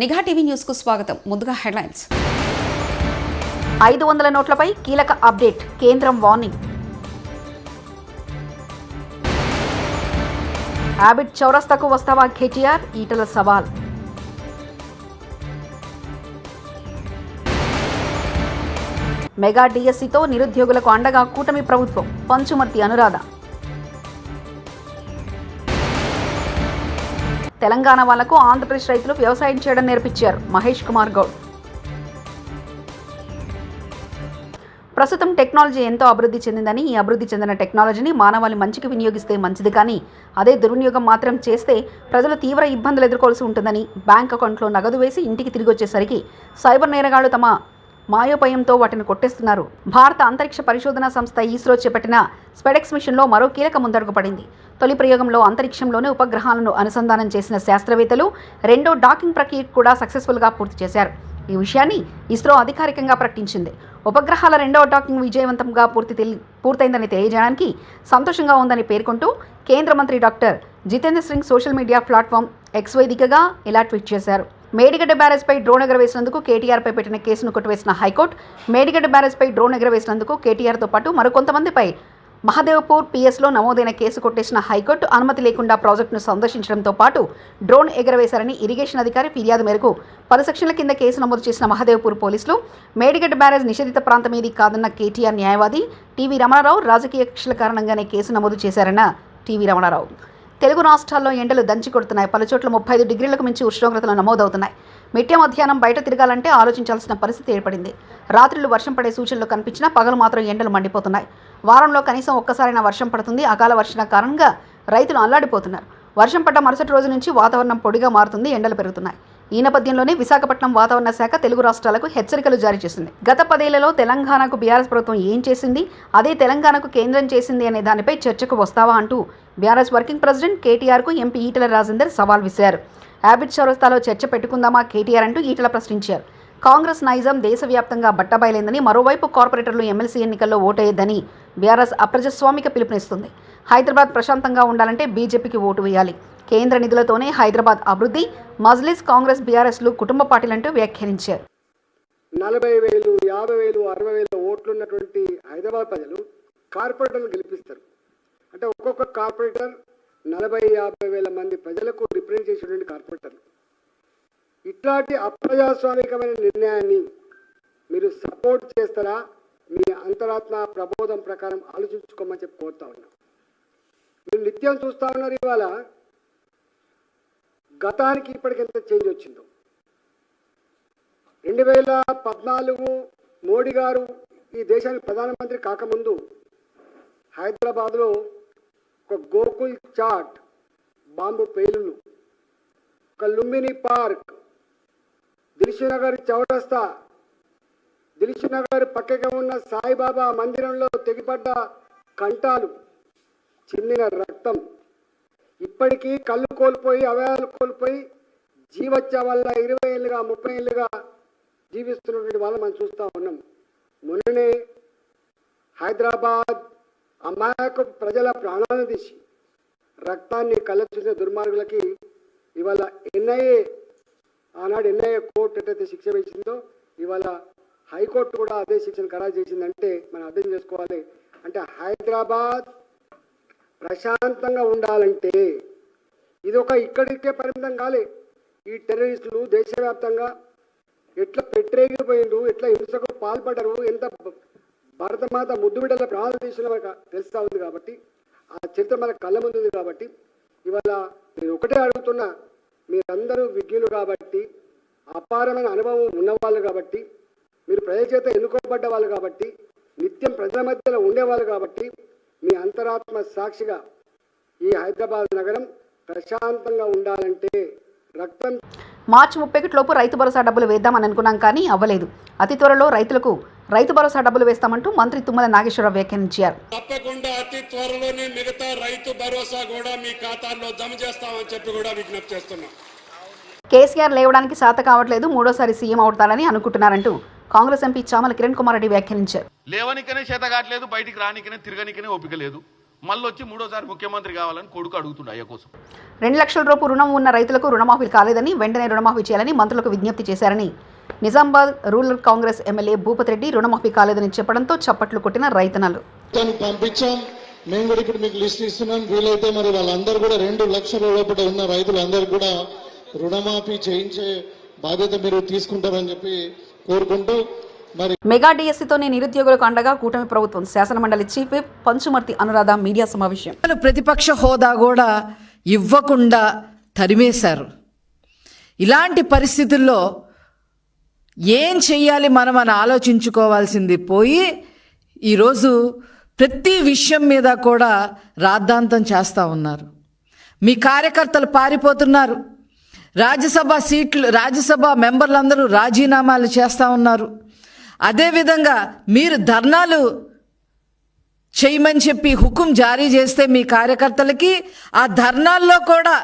నిఘా TV news కు స్వాగతం. ముందుగా హెడ్లైన్స్. 500 నోట్లపై కీలక అప్డేట్, కేంద్రం వార్నింగ్. హ్యాబిట్ చౌరస్తాకు వస్తావా కేటీఆర్, ఈటల సవాల్. మెగా డిఎస్సితో నిరుద్యోగులకు అండగా కూటమి ప్రభుత్వం, పంచుమర్తి అనురాధ. తెలంగాణ వాళ్లకు ఆంధ్రప్రదేశ్ రైతులు వ్యవసాయం చేయడం నేర్పించారు, మహేష్ కుమార్ గౌడ్. ప్రస్తుతం టెక్నాలజీ ఎంతో అభివృద్ధి చెందిందని, ఈ అభివృద్ధి చెందిన టెక్నాలజీని మానవాళి మంచికి వినియోగిస్తే మంచిది, కానీ అదే దుర్వినియోగం మాత్రం చేస్తే ప్రజలు తీవ్ర ఇబ్బందులు ఎదుర్కోవాల్సి ఉంటుందని, బ్యాంక్ అకౌంట్లో నగదు వేసి ఇంటికి తిరిగి వచ్చేసరికి సైబర్ నేరగాళ్లు తమ మాయోపయంతో వాటిని కొట్టేస్తున్నారు. భారత అంతరిక్ష పరిశోధనా సంస్థ ఇస్రో చేపట్టిన స్పెడెక్స్ మిషన్లో మరో కీలక ముందడుగు పడింది. తొలి ప్రయోగంలో అంతరిక్షంలోనే ఉపగ్రహాలను అనుసంధానం చేసిన శాస్త్రవేత్తలు రెండో డాకింగ్ ప్రక్రియ కూడా సక్సెస్ఫుల్గా పూర్తి చేశారు. ఈ విషయాన్ని ఇస్రో అధికారికంగా ప్రకటించింది. ఉపగ్రహాల రెండవ డాకింగ్ విజయవంతంగా పూర్తయిందని తెలియజేయడానికి సంతోషంగా ఉందని పేర్కొంటూ కేంద్ర మంత్రి doctor Jitendra Singh social media platform X వేదికగా ఇలా ట్వీట్ చేశారు. మేడిగడ్డ బ్యారేజ్పై డ్రోన్ ఎగరవేసినందుకు కేటీఆర్పై పెట్టిన కేసును కొట్టివేసిన హైకోర్టు, మేడిగడ్డ బ్యారేజ్పై డ్రోన్ ఎగరవేసినందుకు కేటీఆర్తో పాటు మరికొంతమందిపై మహదేవ్పూర్ పిఎస్లో నమోదైన కేసు కొట్టేసిన హైకోర్టు అనుమతి లేకుండా ప్రాజెక్టును సందర్శించడంతో పాటు డ్రోన్ ఎగరవేశారని ఇరిగేషన్ అధికారి ఫిర్యాదు మేరకు 10 సెక్షన్ల కింద కేసు నమోదు చేసిన మహదేవ్పూర్ పోలీసులు మేడిగడ్డ బ్యారేజ్ నిషేధిత ప్రాంతం ఏది కాదన్న కేటీఆర్ న్యాయవాది టీవీ రమణారావు రాజకీయ కక్షల కారణంగానే కేసు నమోదు చేశారన్న టీవీ రమణారావు. తెలుగు రాష్ట్రాల్లో ఎండలు దంచి కొడుతున్నాయి. పలుచోట్ల 35 డిగ్రీలకు మించి ఉష్ణోగ్రతలు నమోదవుతున్నాయి. మిట్ట మధ్యాహ్నం బయట తిరగాలంటే ఆలోచించాల్సిన పరిస్థితి ఏర్పడింది. రాత్రులు వర్షం పడే సూచనలు కనిపించినా పగలు మాత్రం ఎండలు మండిపోతున్నాయి. వారంలో కనీసం ఒక్కసారైనా వర్షం పడుతుంది. అకాల వర్షం కారణంగా రైతులు అల్లాడిపోతున్నారు. వర్షం పడ్డ మరుసటి రోజు నుంచి వాతావరణం పొడిగా మారుతుంది, ఎండలు పెరుగుతున్నాయి. ఈ నేపథ్యంలోనే విశాఖపట్నం వాతావరణ శాఖ తెలుగు రాష్ట్రాలకు హెచ్చరికలు జారీ చేసింది. గత 10 ఏళ్లలో తెలంగాణకు బీఆర్ఎస్ ప్రభుత్వం ఏం చేసింది, అదే తెలంగాణకు కేంద్రం చేసింది అనే దానిపై చర్చకు వస్తావా అంటూ బీఆర్ఎస్ వర్కింగ్ ప్రెసిడెంట్ కేటీఆర్కు ఎంపీ ఈటల రాజేందర్ సవాల్ విసిరారు. హ్యాబిట్ చౌరస్తాలో చర్చ పెట్టుకుందామా కేటీఆర్ అంటూ ఈటల ప్రశ్నించారు. కాంగ్రెస్ నైజం దేశవ్యాప్తంగా బట్టబయలైందని, మరోవైపు కార్పొరేటర్లు ఎమ్మెల్సీ ఎన్నికల్లో ఓటేయొద్దని బీఆర్ఎస్ అప్రజాస్వామిక పిలుపునిస్తుంది. హైదరాబాద్ ప్రశాంతంగా ఉండాలంటే బీజేపీకి ఓటు వేయాలి. కేంద్ర నిధులతోనే హైదరాబాద్ అభివృద్ధి. మజ్లిస్, కాంగ్రెస్, బీఆర్ఎస్లు కుటుంబ పార్టీలంటూ వ్యాఖ్యానించారు. 40,000, 50,000, 60,000 ఓట్లున్నటువంటి హైదరాబాద్ ప్రజలు కార్పొరేటర్లు గెలిపిస్తారు. అంటే ఒక్కొక్క కార్పొరేటర్ 40,000-50,000 మంది ప్రజలకు రిప్రజెంట్ చేసేటువంటి కార్పొరేటర్లు. ఇట్లాంటి అప్రజాస్వామికమైన నిర్ణయాన్ని మీరు సపోర్ట్ చేస్తారా? మీ అంతరాత్మ ప్రబోధం ప్రకారం ఆలోచించుకోమని చెప్పి కోరుతా ఉన్నా. మీరు నిత్యం చూస్తూ ఉన్నారు, ఇవాళ గతానికి ఇప్పటికి ఎంత చేంజ్ వచ్చిందో. 2014 మోడీ గారు ఈ దేశానికి ప్రధానమంత్రి కాకముందు హైదరాబాద్లో ఒక గోకుల్ చాట్, బాంబు పేలులు, ఒక లుంబిని పార్క్, దిల్షునగర్ చౌరస్తా, దిల్షునగర్ పక్కగా ఉన్న సాయిబాబా మందిరంలో తెగిపడ్డ కంటాలు, చిందిన రక్తం, ఇప్పటికీ కళ్ళు కోల్పోయి అవయవాలు కోల్పోయి జీవత్య వల్ల 20 ఏళ్ళుగా 30 ఏళ్ళుగా జీవిస్తున్నటువంటి వాళ్ళు మనం చూస్తూ ఉన్నాం. మొన్ననే హైదరాబాద్ అమాయక ప్రజల ప్రాణాలను తీసి రక్తాన్ని కళ్ళ చూసిన దుర్మార్గులకి ఇవాళ ఆనాడు ఎన్ఐఏ కోర్టు ఎట్టయితే శిక్ష వేసిందో ఇవాళ హైకోర్టు కూడా అదే శిక్షను ఖరారు చేసిందంటే మనం అర్థం చేసుకోవాలి. అంటే హైదరాబాద్ ప్రశాంతంగా ఉండాలంటే ఇది ఒక ఇక్కడికే పరిమితం కాలే. ఈ టెర్రరిస్టులు దేశవ్యాప్తంగా ఎట్లా పెట్టరేగిపోయిండు, ఎట్లా హింసకు పాల్పడరు, ఎంత భారతమాత ముద్దు బిడ్డల ప్రాణాలు తీసిన తెలుస్తూ ఉంది. కాబట్టి ఆ చరిత్ర మన కళ్ళ ముందు ఉంది. కాబట్టి ఇవాళ నేను ఒకటే అడుగుతున్నా, మీరందరూ విజ్ఞులు కాబట్టి, అపారమైన అనుభవం ఉన్నవాళ్ళు కాబట్టి, మీరు ప్రజల చేత ఎన్నుకోబడ్డ వాళ్ళు కాబట్టి, నిత్యం ప్రజల మధ్యలో ఉండేవాళ్ళు కాబట్టి, మీ అంతరాత్మ సాక్షిగా ఈ హైదరాబాద్ నగరం ప్రశాంతంగా ఉండాలంటే రక్తం. మార్చి 31 లోపు రైతు భరోసా డబ్బులు వేద్దామని అనుకున్నాం, కానీ అవ్వలేదు. అతి త్వరలో రైతులకు రైతు భరోసా డబ్బులు వేస్తామంటూ మంత్రి తుమ్మల నాగేశ్వరరావు వ్యాఖ్యానించారు. తప్పకుండా అతి త్వరలోనే మిగతా రైతు భరోసా కూడా మీ ఖాతాల్లో జమ చేస్తామని చెప్పి కూడా విజ్ఞప్తి చేస్తున్నాం. కేసీఆర్ లేవడానికి శాత కావట్లేదు, మూడోసారి సీఎం అవుతారని అనుకుంటున్నారంటూ కాంగ్రెస్ ఎంపీ చామల కిరణ్ కుమార్ రెడ్డి వ్యాఖ్యానించారు. లేవనికనే చేత కావట్లేదు, బయటికి రానికనే తిరగనికనే ఓపిక లేదు. మళ్ళీ వచ్చి మూడోసారి ముఖ్యమంత్రి కావాలని కొడుకు అడుగుతుండే అయ్య కోసం. 2 లక్షల రూపాయలు రుణం ఉన్న రైతులకు రుణమాఫీ కాలేదని వెంటనే రుణమాఫీ చేయాలని మంత్రులకు విజ్ఞప్తి చేశారని నిజామాబాద్ రూరల్ కాంగ్రెస్ ఎమ్మెల్యే భూపతి రెడ్డి రుణమాఫీ కాలేదని చెప్పడంతో చప్పట్లు కొట్టిన రైతన్నలు. పంపించాం, మేము కూడా ఇప్పుడు మీకు లిస్ట్ ఇస్తున్నాం. వీలైతే మరి వాళ్ళందరూ కూడా 2 లక్షల లోపల ఉన్న రైతులందరూ కూడా రుణమాఫీ చేయించే బాధ్యత మీరు తీసుకుంటారని చెప్పి కోరుకుంటూ మరి మెగా డిఎస్సితోనే నిరుద్యోగులకు అండగా కూటమి ప్రభుత్వం శాసనమండలి chief whip Panchumarthi Anuradha media సమావేశం. ప్రతిపక్ష హోదా కూడా ఇవ్వకుండా తరిమేశారు. ఇలాంటి పరిస్థితుల్లో ఏం చెయ్యాలి మనం అని ఆలోచించుకోవాల్సింది పోయి ఈరోజు ప్రతి విషయం మీద కూడా రాద్ధాంతం చేస్తూ ఉన్నారు. మీ కార్యకర్తలు పారిపోతున్నారు. రాజ్యసభ మెంబర్లందరూ రాజీనామాలు చేస్తూ ఉన్నారు. అదేవిధంగా మీరు ధర్నాలు చేయమని చెప్పి హుకుం జారీ చేస్తే మీ కార్యకర్తలకి ఆ ధర్నాల్లో కూడా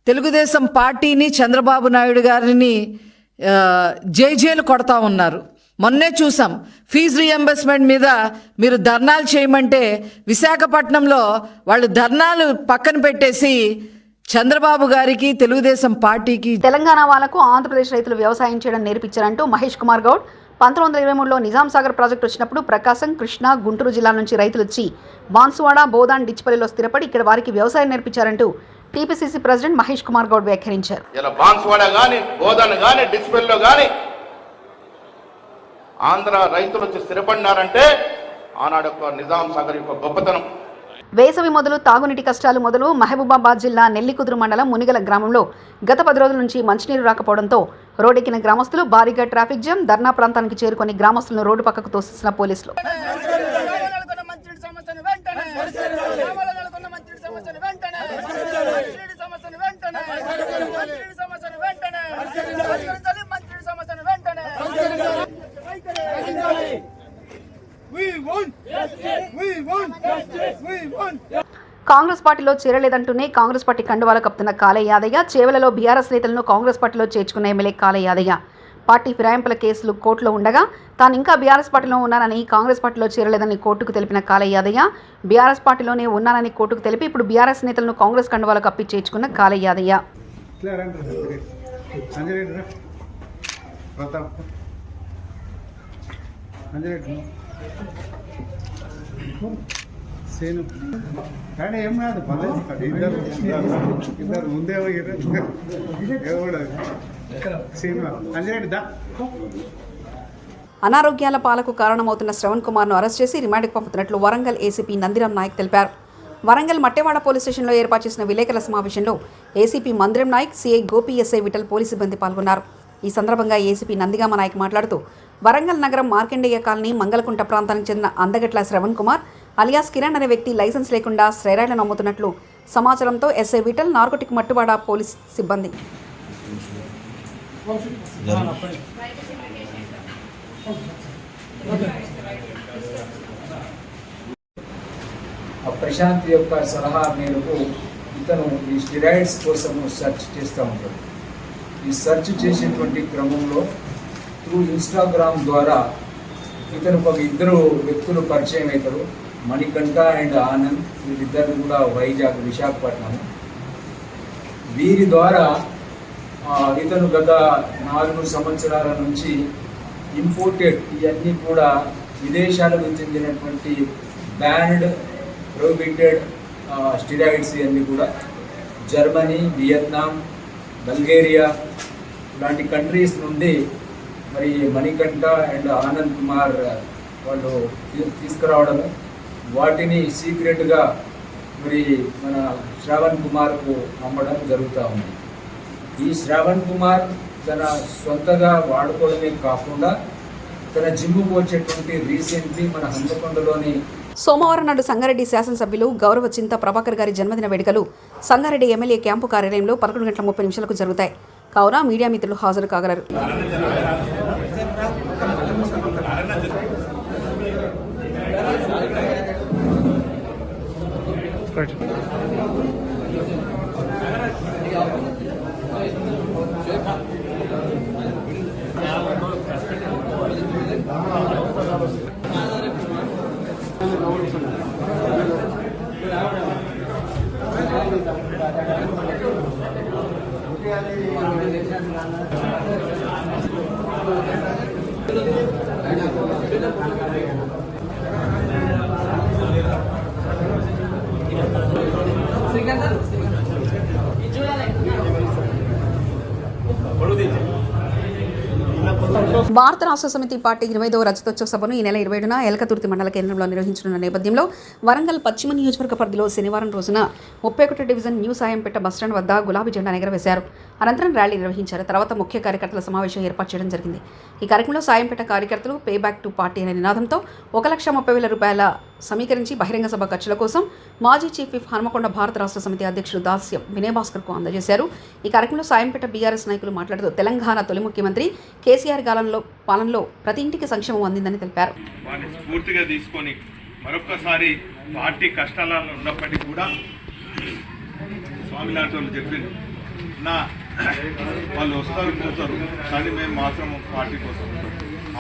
తెలుగుదేశం పార్టీని చంద్రబాబు నాయుడు గారిని జైలు కొడతా ఉన్నారు. మొన్నే చూసాం, ఫీజు రీఎంబర్స్మెంట్ మీద మీరు ధర్నాలు చేయమంటే విశాఖపట్నంలో వాళ్ళు ధర్నాలు పక్కన పెట్టేసి చంద్రబాబు గారికి తెలుగుదేశం పార్టీకి తెలంగాణ వాళ్లకు ఆంధ్రప్రదేశ్ రైతులు వ్యవసాయం చేయడం నేర్పించారంటూ మహేష్ కుమార్ గౌడ్ 1923లో నిజాం సాగర్ ప్రాజెక్టు వచ్చినప్పుడు ప్రకాశం, కృష్ణా, గుంటూరు జిల్లా నుంచి రైతులు వచ్చి బాన్సువాడ, బోదాన్, డిచ్పల్లిలో స్థిరపడి ఇక్కడ వారికి వ్యవసాయం నేర్పించారంటూ టీపీసీసీ ప్రెసిడెంట్ మహేష్ కుమార్ గౌడ్ వ్యాఖ్యానించారు. ఇలా బాన్సువాడ గాని, బోదాన్ గాని, డిచ్పల్లిలో గాని ఆంధ్ర రైతులు వచ్చి స్థిరపడినారంటే ఆనాడు నిజాం సాగర్ యొక్క గొప్పతనం. వేసవి మొదలు తాగునీటి కష్టాలు మొదలు మహబూబాబాద్ జిల్లా నెల్లికుదురు మండలం మునిగల గ్రామంలో గత 10 రోజుల నుంచి మంచినీరు రాకపోవడంతో రోడ్డెక్కిన గ్రామస్తులు భారీగా ట్రాఫిక్ జామ్, ధర్నా ప్రాంతానికి చేరుకొని గ్రామస్తులను రోడ్డు పక్కకు తోసేసిన పోలీసులు. కాంగ్రెస్ పార్టీలో చేరలేదంటూనే కాంగ్రెస్ పార్టీ కండువాలు కప్పుతున్న కాలే యాదయ్య, చేవలలో బీఆర్ఎస్ నేతలను కాంగ్రెస్ పార్టీలో చేర్చుకున్న ఎమ్మెల్యే కాలే యాదయ్య పార్టీ ఫిరాయింపుల కేసులు కోర్టులో ఉండగా తాను ఇంకా బీఆర్ఎస్ పార్టీలో ఉన్నానని, కాంగ్రెస్ పార్టీలో చేరలేదని కోర్టుకు తెలిపిన కాలే యాదయ్య బీఆర్ఎస్ పార్టీలోనే ఉన్నానని కోర్టుకు తెలిపి ఇప్పుడు బీఆర్ఎస్ నేతలను కాంగ్రెస్ కండువాలు కప్పి చేర్చుకున్న కాలే యాదయ్య. కానీ ఏం కాదు, ఇద్దరు ముందే అనారోగ్యాల పాలకు కారణమవుతున్న శ్రవణ్ కుమార్ను అరెస్ట్ చేసి రిమాండ్కు పంపుతున్నట్లు వరంగల్ ఏసీపీ నందిరాం నాయక్ తెలిపారు. వరంగల్ మట్టెవాడ పోలీస్ స్టేషన్లో ఏర్పాటు చేసిన విలేకరుల సమావేశంలో ACP Mandiram Nayak, CI Gopi, SI Vithal police సిబ్బంది పాల్గొన్నారు. ఈ సందర్భంగా ఏసీపీ నందిగామ నాయక్ మాట్లాడుతూ వరంగల్ నగరం మార్కండేయ కాలనీ మంగళకుంట ప్రాంతానికి చెందిన అందగట్ల శ్రవణ్ కుమార్ అలియాస్ కిరణ్ అనే వ్యక్తి లైసెన్స్ లేకుండా స్టెరాయిడ్లను అమ్ముతున్నట్లు సమాచారంతో ఎస్ఐ విఠల్, నార్కోటిక్ మట్టువాడ పోలీస్ సిబ్బంది ప్రశాంత్ యొక్క సలహా మేరకు ఇతను ఈ స్టెరాయిడ్స్ కోసము సెర్చ్ చేస్తూ ఉంటాడు. ఈ సెర్చ్ చేసేటువంటి క్రమంలో త్రూ ఇన్స్టాగ్రామ్ ద్వారా ఇతను ఒక 2 వ్యక్తులు పరిచయం అవుతారు. మణికంఠ అండ్ ఆనంద్, వీళ్ళిద్దరు కూడా వైజాగ్, విశాఖపట్నం. వీరి ద్వారా ఇతను గత 4 సంవత్సరాల నుంచి ఇంపోర్టెడ్ ఇవన్నీ కూడా విదేశాలకు చెందినటువంటి బ్యాన్డ్, ప్రొహిబిటెడ్ స్టెరాయిడ్స్ ఇవన్నీ కూడా జర్మనీ, వియత్నాం, బల్గేరియా లాంటి కంట్రీస్ నుండి మరి మణికంఠ అండ్ ఆనంద్ కుమార్ వాళ్ళు తీసుకురావడము, వాటిని సీక్రెట్గా మరి మన శ్రావణ్ కుమార్కు అమ్మడం జరుగుతూ ఉంది. ఈ శ్రావణ్ కుమార్ తన సొంతగా వాడుకోవడమే కాకుండా తన జిమ్ముకు వచ్చేటువంటి రీసెంట్లీ మన హన్మకొండలోని సోమవారం నాడు సంగారెడ్డి శాసనసభ్యులు గౌరవ చింత ప్రభాకర్ గారి జన్మదిన వేడుకలు సంగారెడ్డి ఎమ్మెల్యే క్యాంపు కార్యాలయంలో 11:30 జరుగుతాయి. కావున మీడియా మిత్రులు హాజరు కాగలరు. భారత రాష్ట్ర సమితి పార్టీ 20వ రజతోత్సవ సభను ఈ నెల 27న ఎలకతుర్తి మండల కేంద్రంలో నిర్వహించనున్న నేపథ్యంలో వరంగల్ పశ్చిమ నియోజకవర్గ పరిధిలో శనివారం రోజున 31 డివిజన్ న్యూ సాయంపేట బస్టాండ్ వద్ద గులాబీ జెండా ఎగరవేశారు. అనంతరం ర్యాలీ నిర్వహించారు. తర్వాత ముఖ్య కార్యకర్తల సమావేశం ఏర్పాటు చేయడం జరిగింది. ఈ కార్యక్రమంలో సాయంపేట కార్యకర్తలు పే బ్యాక్ టు పార్టీ అనే నినాదంతో 1,30,000 రూపాయల సమీకరించి బహిరంగ సభ ఖర్చుల కోసం మాజీ చీఫ్ విప్ హన్మకొండ భారత రాష్ట్ర సమితి అధ్యక్షుడు దాస్యం వినయ్ భాస్కర్కు అందజేశారు. ఈ కార్యక్రమంలో సాయంపేట బీఆర్ఎస్ నాయకులు మాట్లాడుతూ తెలంగాణ తొలి ముఖ్యమంత్రి కేసీఆర్ పాలనలో ప్రతి ఇంటికి సంక్షేమం అందిందని తెలిపారు. వారిని స్ఫూర్తిగా తీసుకొని మరొకసారి పార్టీ కష్టాలలో ఉన్నప్పటికీ కూడా స్వామి లాంటి వాళ్ళు చెప్పింది వాళ్ళు వస్తారు పోతారు కానీ మేము మాత్రం పార్టీ కోసం.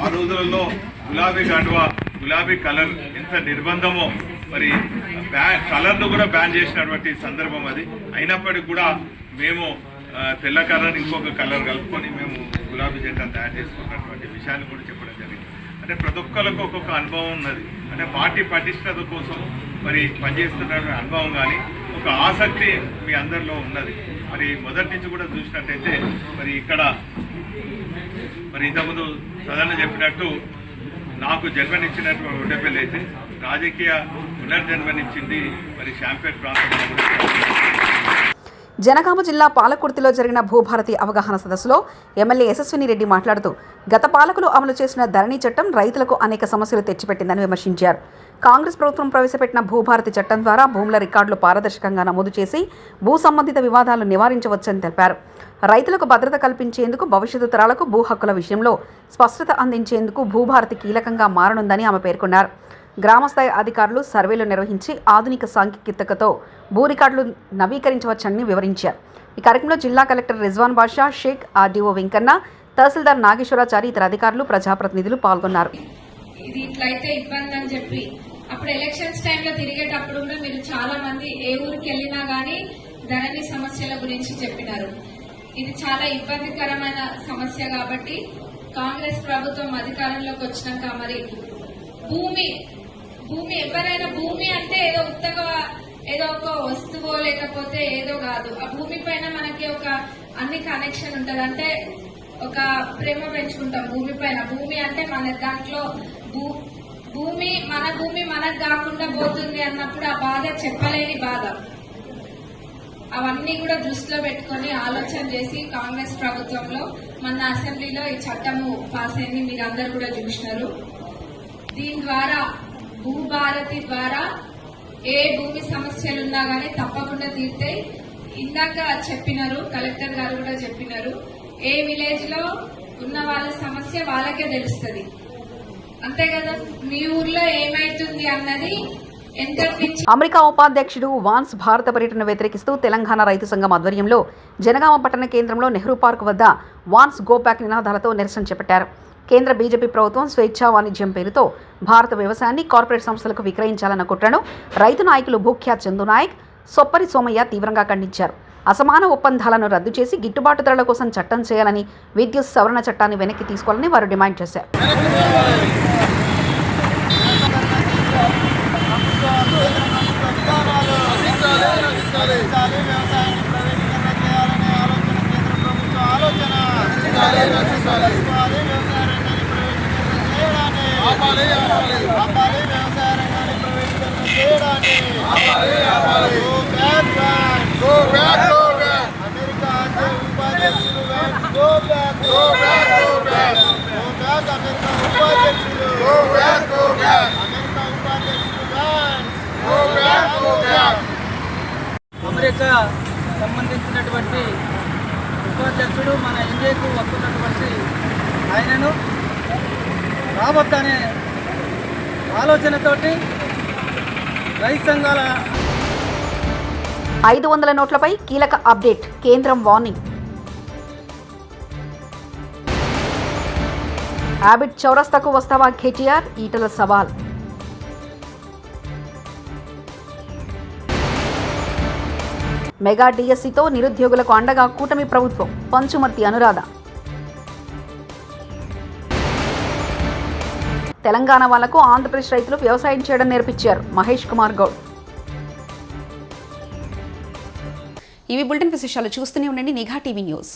ఆ రోజులలో గులాబీ కండువా గులాబీ కలర్ ఎంత నిర్బంధమో మరి కలర్ను కూడా బ్యాన్ చేసినటువంటి సందర్భం అది. అయినప్పటికీ కూడా మేము తెల్ల కలర్ ఇంకొక కలర్ కలుపుకొని మేము గులాబీ జెండా తయారు చేసుకున్నటువంటి విషయాన్ని కూడా చెప్పడం జరిగింది. అంటే ప్రతి ఒక్కరికి ఒక్కొక్క అనుభవం ఉన్నది. అంటే పార్టీ పటిష్టత కోసం మరి పనిచేస్తున్నటువంటి అనుభవం కానీ ఒక ఆసక్తి మీ అందరిలో ఉన్నది. మరి మొదటి నుంచి కూడా చూసినట్టయితే మరి ఇక్కడ మరి ఇంతకుముందు సదన చెప్పినట్టు నాకు జన్మనిచ్చినటువంటి ఒడ్డెపల్లి అయితే రాజకీయ పునర్జన్మనిచ్చింది మరి శాంపేట్ ప్రాంతంలో. జనగామ జిల్లా పాలకుర్తిలో జరిగిన భూభారతి అవగాహన సదస్సులో ఎమ్మెల్యే యశస్విని రెడ్డి మాట్లాడుతూ గత పాలకులు అమలు చేసిన ధరణి చట్టం రైతులకు అనేక సమస్యలు తెచ్చిపెట్టిందని విమర్శించారు. కాంగ్రెస్ ప్రభుత్వం ప్రవేశపెట్టిన భూభారతి చట్టం ద్వారా భూముల రికార్డులు పారదర్శకంగా నమోదు చేసి భూ సంబంధిత వివాదాలు నివారించవచ్చని తెలిపారు. రైతులకు భద్రత కల్పించేందుకు భవిష్యత్తు తరాలకు భూ హక్కుల విషయంలో స్పష్టత అందించేందుకు భూభారతి కీలకంగా మారనుందని ఆమె పేర్కొన్నారు. గ్రామస్థాయి అధికారులు సర్వేలు నిర్వహించి ఆధునిక సాంకేతికతతో భూ రికార్డులు నవీకరించవచ్చని వివరించారు. ఈ కార్యక్రమంలో జిల్లా కలెక్టర్ రిజ్వాన్ బాషా, షేక్, ఆర్డీఓ వెంకన్న, తహసీల్దార్ నాగేశ్వరాచారి, ఇతర అధికారులు, ప్రజాప్రతినిధులు పాల్గొన్నారు. ఇది ఇట్లయితే ఇబ్బంది అని చెప్పి అప్పుడు ఎలక్షన్స్ టైంలో తిరిగేటప్పుడు మీరు చాలా మంది ఏ ఊరికి వెళ్ళినా గానీ ధరణి సమస్యల గురించి చెప్పినారు. ఇది చాలా ఇబ్బందికరమైన సమస్య కాబట్టి కాంగ్రెస్ ప్రభుత్వం అధికారంలోకి వచ్చినాక మరి భూమి ఎవరైనా భూమి అంటే ఏదో ఉత్తగా ఏదో ఒక వస్తువో లేకపోతే ఏదో కాదు. ఆ భూమి పైన మనకి ఒక అన్ని కనెక్షన్ ఉంటది. అంటే ఒక ప్రేమ పెంచుకుంటాం భూమి పైన. భూమి అంటే మన దాంట్లో భూమి మనకు కాకుండా పోతుంది అన్నప్పుడు ఆ బాధ చెప్పలేని బాధ. అవన్నీ కూడా దృష్టిలో పెట్టుకుని ఆలోచన చేసి కాంగ్రెస్ ప్రభుత్వంలో మన అసెంబ్లీలో ఈ చట్టము పాస్ అయింది. మీరు అందరు కూడా చూసినారు. దీని ద్వారా భూభారతి ద్వారా ఏ భూమి సమస్యలున్నా గానీ తప్పకుండా తీర్తాయి. ఇందాక చెప్పినారు, కలెక్టర్ గారు కూడా చెప్పినారు, ఏ విలేజ్ లో ఉన్న వాళ్ళ సమస్య వాళ్ళకే తెలుస్తుంది. అంతే కదా, మీ ఊర్లో ఏమైతుంది అన్నది అమెరికా ఉపాధ్యక్షుడు వాన్స్ భారత పర్యటన వ్యతిరేకిస్తూ తెలంగాణ రైతు సంఘం ఆధ్వర్యంలో జనగామ పట్టణ కేంద్రంలో నెహ్రూ పార్క్ వద్ద వాన్స్ గో బ్యాక్ నినాదాలతో నిరసన చేపట్టారు. కేంద్ర బీజేపీ ప్రభుత్వం స్వేచ్ఛా వాణిజ్యం పేరుతో భారత వ్యవసాయాన్ని కార్పొరేట్ సంస్థలకు విక్రయించాలన్న కుట్రను రైతు నాయకులు భూఖ్యాత్ చందు నాయక్, సొప్పరి సోమయ్య తీవ్రంగా ఖండించారు. అసమాన ఒప్పందాలను రద్దు చేసి గిట్టుబాటు ధరల కోసం చట్టం చేయాలని, విద్యుత్ సవరణ చట్టాన్ని వెనక్కి తీసుకోవాలని వారు డిమాండ్ చేశారు. అమెరికా సంబంధించినటువంటి ఉపాధ్యక్షుడు మన ఇండియాకు వస్తున్నటువంటి ఆయనను రాబోద్దనే ఆలోచనతోటి రైతు సంఘాల 500 నోట్లపై కీలక అప్డేట్, కేంద్రం వార్నింగ్. ఆబిడ్ చౌరస్తాకు వస్తావా కేటీఆర్, ఈటల సవాల్. మెగా డిఎస్సితో నిరుద్యోగులకు అండగా కూటమి ప్రభుత్వం, పంచుమర్తి అనురాధ. తెలంగాణ వాళ్లకు ఆంధ్రప్రదేశ్ రైతులు వ్యవసాయం చేయడం నేర్పించారు, మహేష్ కుమార్ గౌడ్. ఇవి బులెటిన్ విశేషాలు. చూస్తూనే ఉండండి నిఘా టీవీ న్యూస్.